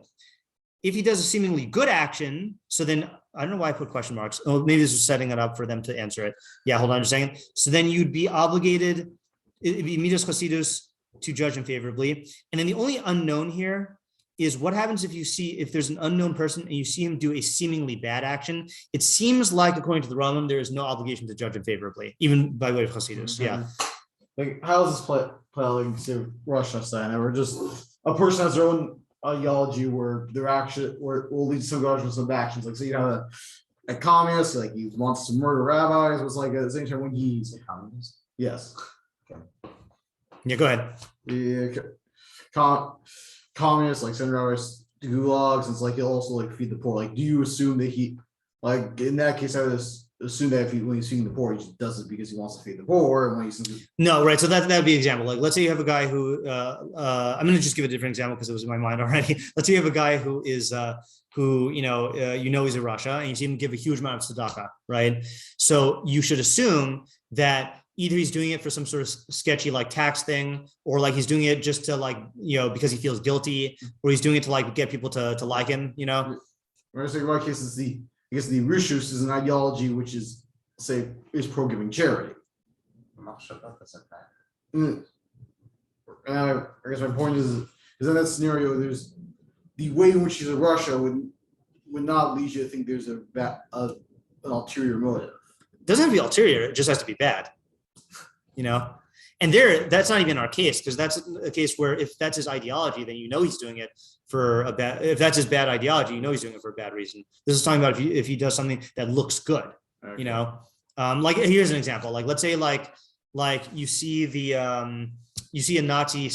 If he does a seemingly good action, so then, I don't know why I put question marks. Oh, maybe this was setting it up for them to answer it. Yeah, hold on a second. So then you'd be obligated, it'd be midas chasidus to judge him favorably. And then the only unknown here is what happens if there's an unknown person and you see him do a seemingly bad action. It seems like, according to the Rambam, there is no obligation to judge him favorably, even by way of chasidus. Mm-hmm. Yeah. Like, how does this play out into Rosh Hashanah? Or just a person has their own ideology where their action will lead to some judgments of actions. Like, so you have a communist, like he wants to murder rabbis. It was like at the same time when he's a communist. Yes. Okay. Yeah, go ahead. Communists like send rabbis to gulags, and it's like he'll also like feed the poor. Like, do you assume that he, like in that case, I would assume that when he's feeding the poor, he just does it because he wants to feed the poor, and when he's No, right. So that'd be an example. Like, let's say you have a guy who I'm going to just give a different example because it was in my mind already. Let's say you have a guy who is who he's a Russia, and you see him give a huge amount of tzedakah, right? So you should assume that either he's doing it for some sort of sketchy like tax thing, or like he's doing it just to like because he feels guilty, or he's doing it to like get people to like him. Right. So in my case, the rishus is an ideology which is pro giving charity. I'm not sure about this. And I guess my point is in that scenario, there's the way in which he's in Russia would not lead you to think there's an ulterior motive. It doesn't have to be ulterior; it just has to be bad. And that's not even our case, because that's a case where if that's his ideology, then he's doing it for a bad. If that's his bad ideology, he's doing it for a bad reason. This is talking about if he does something that looks good. Okay. Like here's an example. Like let's say like you see a Nazi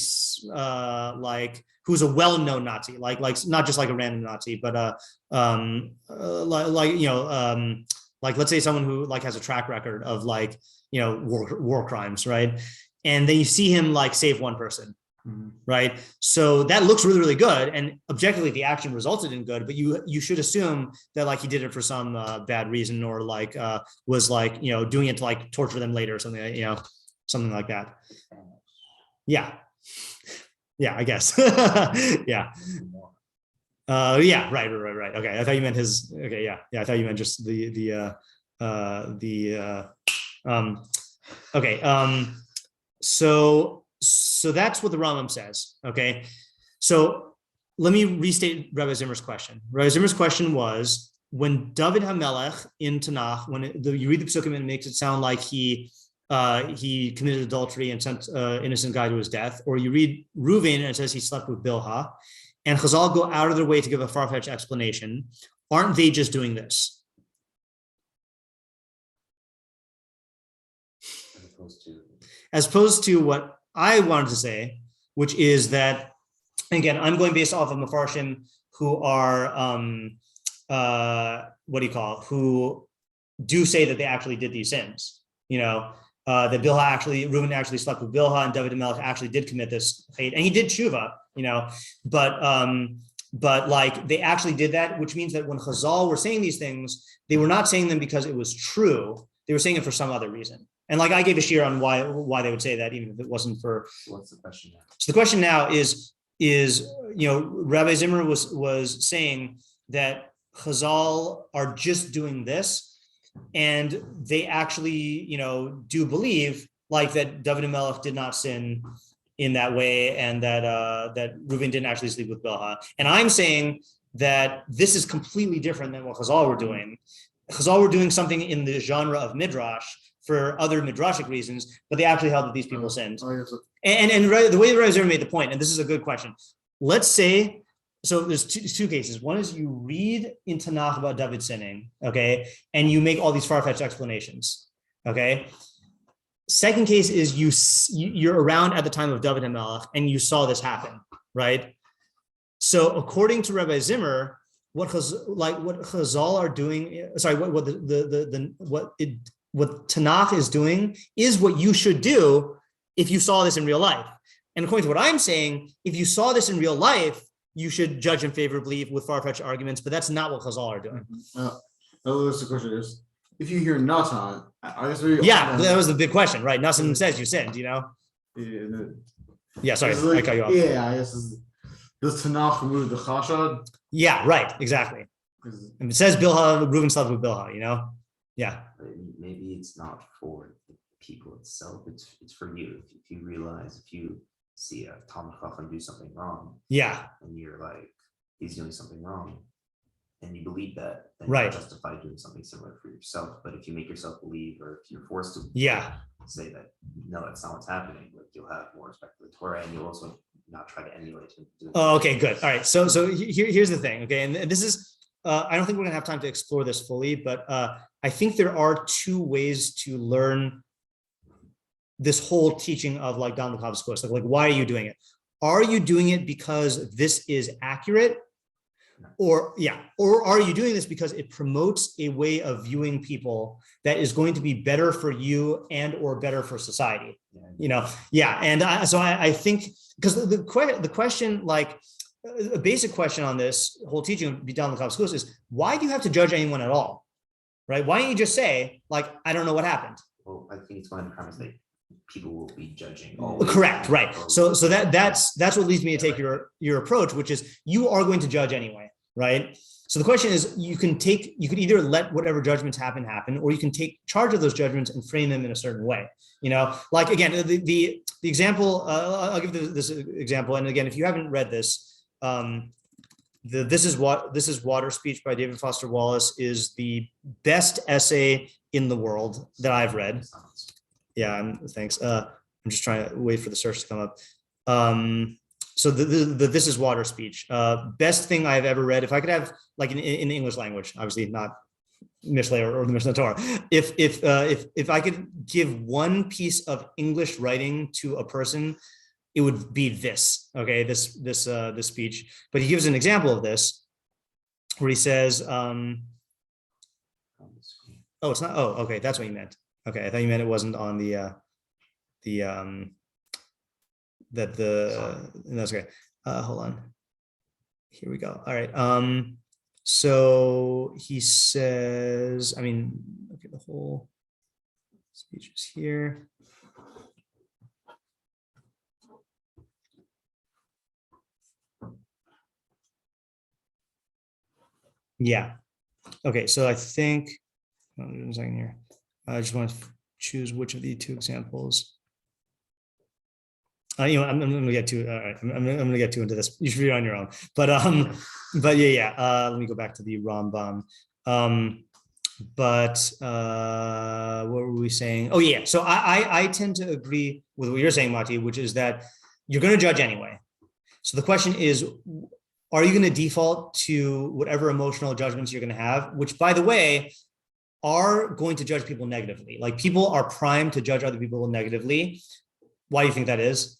who's a well-known Nazi, like not just like a random Nazi, but like let's say someone who like has a track record of like war crimes, right? And then you see him like save one person, right? So that looks really, really good, and objectively the action resulted in good, but you should assume that like he did it for some bad reason, or like was like doing it to like torture them later or something, something like that. Yeah, I guess. Yeah. Yeah, right. Okay, I thought you meant his. Okay, yeah, I thought you meant just okay. So that's what the Rambam says. Okay, so let me restate Rabbi Zimmer's question. Rabbi Zimmer's question was, when David HaMelech in Tanakh, when you read the Pesukim, and it makes it sound like he committed adultery and sent innocent guy to his death, or you read Reuven and it says he slept with Bilhah, and Chazal go out of their way to give a far-fetched explanation. Aren't they just doing this? As opposed to what I wanted to say, which is that, again, I'm going based off of Mefarshim who are, who do say that they actually did these sins. That Reuven actually slept with Bilhah, and David HaMelech actually did commit this hate, and he did tshuva, but like they actually did that, which means that when Chazal were saying these things, they were not saying them because it was true. They were saying it for some other reason. And like I gave a shiur on why they would say that, even if it wasn't for. What's the question now? So the question now is Rabbi Zimmer was saying that Chazal are just doing this, and they actually do believe like that David HaMelech did not sin in that way, and that Reuven didn't actually sleep with Bilhah. And I'm saying that this is completely different than what Chazal were doing. Chazal were doing something in the genre of Midrash for other Midrashic reasons, but they actually held that these people sinned. And the way that Rabbi Zimmer made the point, and this is a good question. Let's say, so there's two cases. One is you read in Tanakh about David sinning, okay, and you make all these far-fetched explanations, okay? Second case is you're around at the time of David HaMelech and you saw this happen, right? So according to Rabbi Zimmer, what Chazal are doing, what Tanakh is doing is what you should do if you saw this in real life. And according to what I'm saying, if you saw this in real life, you should judge him favorably with far-fetched arguments, but that's not what Chazal are doing. The question is, if you hear Natan, that was the big question, right? Natan says you sinned, Yeah, sorry, I cut you off. Yeah, I guess does Tanakh remove the chashad? Yeah, right, exactly. And it says Bilhah, Reuven slept with Bilhah, Yeah. Maybe it's not for the people itself. It's for you. If you realize, if you see a Talmud Chacham do something wrong, yeah, and you're like, he's doing something wrong, and you believe that, then right, you're justified doing something similar for yourself. But if you make yourself believe, or if you're forced to, say that no, that's not what's happening, like you'll have more respect for the Torah, and you'll also not try to emulate him. Oh, okay, good. All right. So here's the thing, okay, and this is I don't think we're gonna have time to explore this fully, but I think there are two ways to learn this whole teaching of like Dam L'Kavos, like why are you doing it? Are you doing it because this is accurate? Or are you doing this because it promotes a way of viewing people that is going to be better for you and or better for society? And I think because the question, like a basic question on this whole teaching of Bidal L'Kavos is, why do you have to judge anyone at all, right? Why don't you just say like, I don't know what happened? Well, I think it's one of the premise that people will be judging always. Correct, right? So that's what leads me to take your approach, which is you are going to judge anyway, right? So the question is, you could either let whatever judgments happen, or you can take charge of those judgments and frame them in a certain way. Like again, the example, I'll give this example. And again, if you haven't read this, This Is Water speech by David Foster Wallace is the best essay in the world that I've read. Yeah, thanks. I'm just trying to wait for the search to come up. So the This Is Water speech, best thing I've ever read. If I could have like in the English language, obviously not Mishnah or the Mishnah Torah. If I could give one piece of English writing to a person, it would be this. Okay, this speech. But he gives an example of this, where he says, "Oh, it's not. Oh, okay, that's what you meant. Okay, I thought you meant it wasn't on that's okay. Hold on. Here we go. All right. So he says, okay, the whole speech is here. Yeah. Okay. So I think, one second here. I just want to choose which of the two examples. I'm going to get too. All right, I'm going to get too into this. You should read it on your own. But let me go back to the Rambam. What were we saying? Oh yeah. So I tend to agree with what you're saying, Mati, which is that you're going to judge anyway. So the question is, are you going to default to whatever emotional judgments you're going to have? Which, by the way, are going to judge people negatively. Like people are primed to judge other people negatively. Why do you think that is?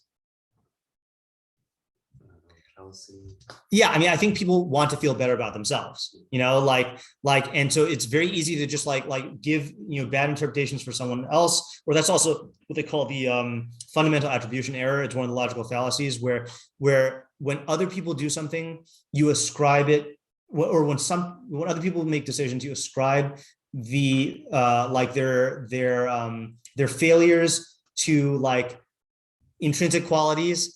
Yeah, I think people want to feel better about themselves, and so it's very easy to just like give bad interpretations for someone else, or that's also what they call the fundamental attribution error. It's one of the logical fallacies where when other people do something, you ascribe it, or when other people make decisions, you ascribe the their failures to like intrinsic qualities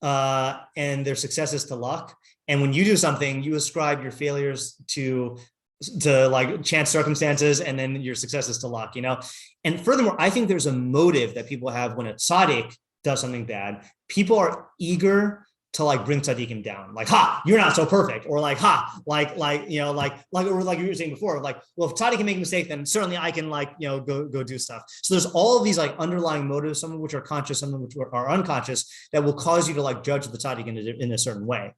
and their successes to luck. And when you do something, you ascribe your failures to like chance circumstances, and then your successes to luck, And furthermore, I think there's a motive that people have when a tzaddik does something bad. People are eager to like bring tzaddikim down, like, ha, you're not so perfect, or like, ha, like you were saying before, like, well, if tzaddik can make a mistake, then certainly I can go do stuff. So there's all of these like underlying motives, some of which are conscious, some of which are unconscious, that will cause you to like judge the tzaddik in a certain way,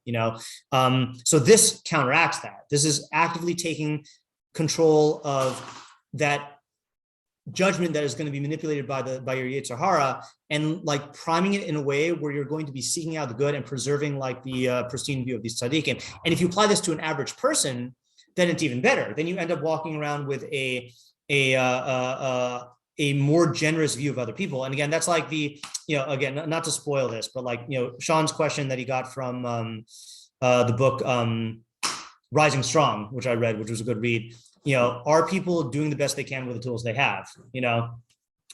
So this counteracts that. This is actively taking control of that judgment that is going to be manipulated by your Yetzer Hara, and like priming it in a way where you're going to be seeking out the good and preserving like the pristine view of these tzaddikim. And if you apply this to an average person, then it's even better. Then you end up walking around with a more generous view of other people. And again, that's like again, not to spoil this, but like Sean's question that he got from the book Rising Strong, which I read, which was a good read. Are people doing the best they can with the tools they have?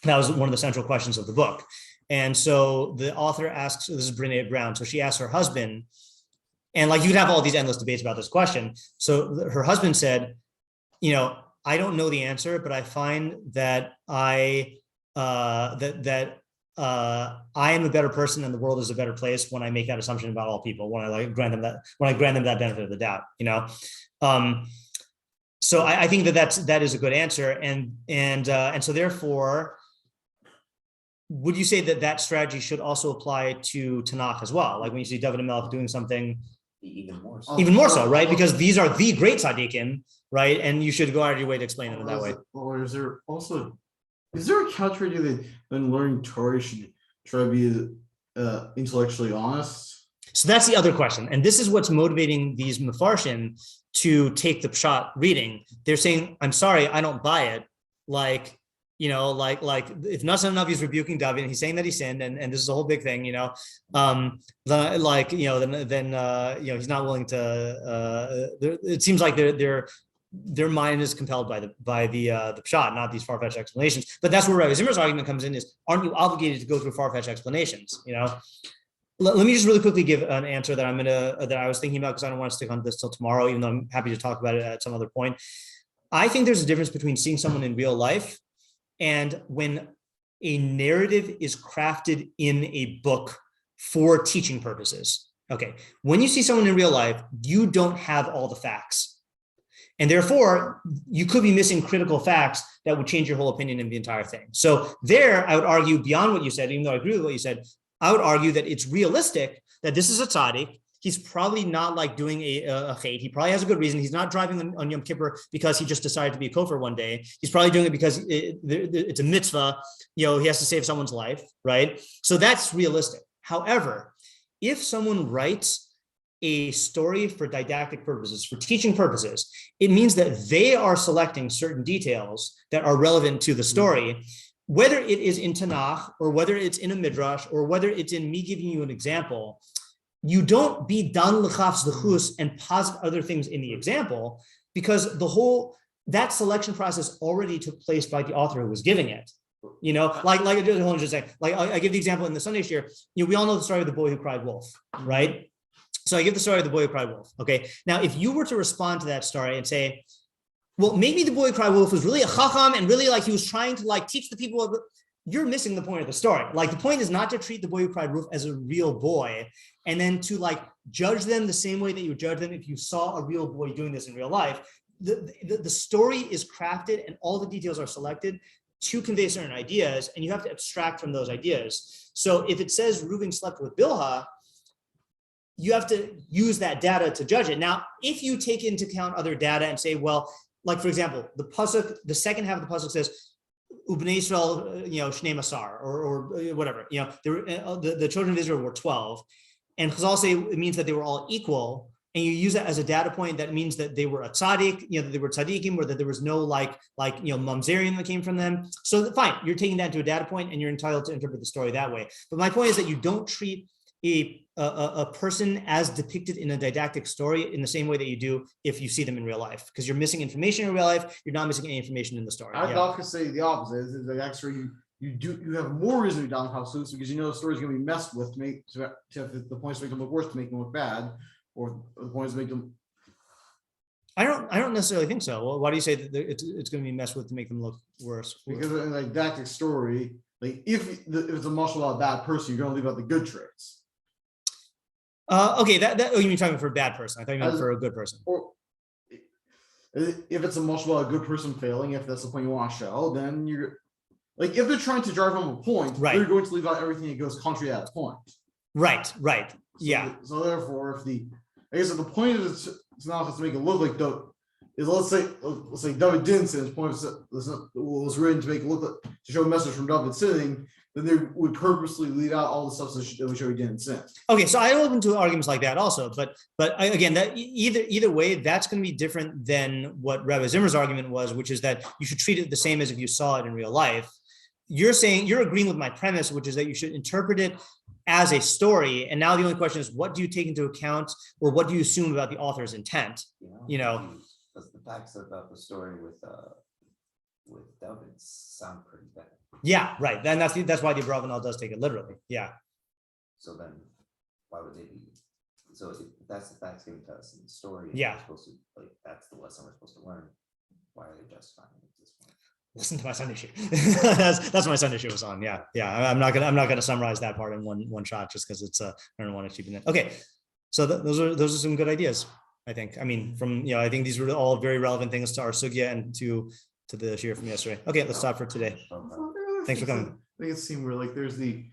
That was one of the central questions of the book. And so the author asks, this is Brene Brown, so she asked her husband, and like you could have all these endless debates about this question. So her husband said, I don't know the answer, but I find that I am a better person and the world is a better place when I make that assumption about all people, when I grant them that benefit of the doubt, So I think that is a good answer, and so therefore, would you say that strategy should also apply to Tanakh as well? Like when you see David HaMelech doing something, even more so. Even more so, right? Because these are the great tzaddikim, right? And you should go out of your way to explain them in that way. Or is there a counter idea that when learning Torah should try to be intellectually honest? So that's the other question. And this is what's motivating these mefarshim to take the pshat reading. They're saying, I'm sorry, I don't buy it. Like if Nasan Navi is rebuking David and he's saying that he sinned, and this is a whole big thing, then he's not willing to. It seems like their mind is compelled by the pshat, not these far-fetched explanations. But that's where Rabbi Zimmer's argument comes in: is aren't you obligated to go through far-fetched explanations? Let me just really quickly give an answer that I was thinking about, because I don't want to stick on this till tomorrow, even though I'm happy to talk about it at some other point. I think there's a difference between seeing someone in real life and when a narrative is crafted in a book for teaching purposes. Okay, when you see someone in real life, you don't have all the facts. And therefore, you could be missing critical facts that would change your whole opinion in the entire thing. So there, I would argue beyond what you said, even though I agree with what you said, I would argue that it's realistic that this is a tzaddik. He's probably not like doing a chait. He probably has a good reason. He's not driving on Yom Kippur because he just decided to be a kofar one day. He's probably doing it because it's a mitzvah. He has to save someone's life, right? So that's realistic. However, if someone writes a story for didactic purposes, for teaching purposes, it means that they are selecting certain details that are relevant to the story, whether it is in Tanakh or whether it's in a midrash or whether it's in me giving you an example. You don't be dan l'chaf zechus and posit other things in the example, because that selection process already took place by the author who was giving it. Like I just say, like I give the example in the Sunday shiur. We all know the story of the boy who cried wolf, right? So I give the story of the boy who cried wolf. Okay, now if you were to respond to that story and say, well, maybe the boy who cried wolf was really a chacham and really like he was trying to like teach the people. You're missing the point of the story. Like the point is not to treat the boy who cried wolf as a real boy and then to like judge them the same way that you would judge them if you saw a real boy doing this in real life. The story is crafted and all the details are selected to convey certain ideas, and you have to abstract from those ideas. So if it says Reuben slept with Bilhah, you have to use that data to judge it. Now, if you take into account other data and say, well, like for example, the pasuk, the second half of the pasuk says, Ubnei Israel, Shnei Masar, or whatever. The children of Israel were 12, and Chazal say it means that they were all equal, and you use that as a data point. That means that they were a tzaddik, that they were tzaddikim, or that there was no mamzerian that came from them. So fine, you're taking that to a data point, and you're entitled to interpret the story that way. But my point is that you don't treat a person as depicted in a didactic story in the same way that you do if you see them in real life, because you're missing information in real life. You're not missing any information in the story. I'd also say the opposite. Is that actually you have more reason to be down houses because the story's going to be messed with to have the points to make them look worse, to make them look bad, or the points to make them. I don't necessarily think so. Well, why do you say that it's going to be messed with to make them look worse? Because in a didactic story, like if it's a martial about a bad person, you're going to leave out the good traits. Okay, you mean talking for a bad person? I thought you meant for a good person. Or if it's a martial about a good person failing, if that's the point you want to show, then you're like, if they're trying to drive home a point, right, they're going to leave out everything that goes contrary to that point. Right. So, so therefore, if the point is it's not just to make it look like let's say David didn't sin. His point was written to make it look like, to show a message from David sinning. Then they would purposely leave out all the stuff that we show he didn't sin. Okay, so I'm open to arguments like that also, but again, that either way, that's going to be different than what Rabbi Zimmer's argument was, which is that you should treat it the same as if you saw it in real life. You're agreeing with my premise, which is that you should interpret it as a story. And now the only question is, what do you take into account, or what do you assume about the author's intent? Because the facts about the story with David sound pretty bad. Yeah, right. Then that's why the Abravanel does take it literally. Yeah. So then, why would they be? So if that's the facts given to us in the story, yeah, we're supposed to, that's the lesson we're supposed to learn. Why are they justifying it at this point? Listen to my Sunday shiur. that's what my Sunday shiur was on. Yeah. I'm not gonna summarize that part in one shot just because it's I don't want to keep it in. Okay, so those are some good ideas. I think. I mean, I think these were all very relevant things to our sugya and to the shiur from yesterday. Okay, let's stop for today. Thanks for coming. I think it's seen where there's the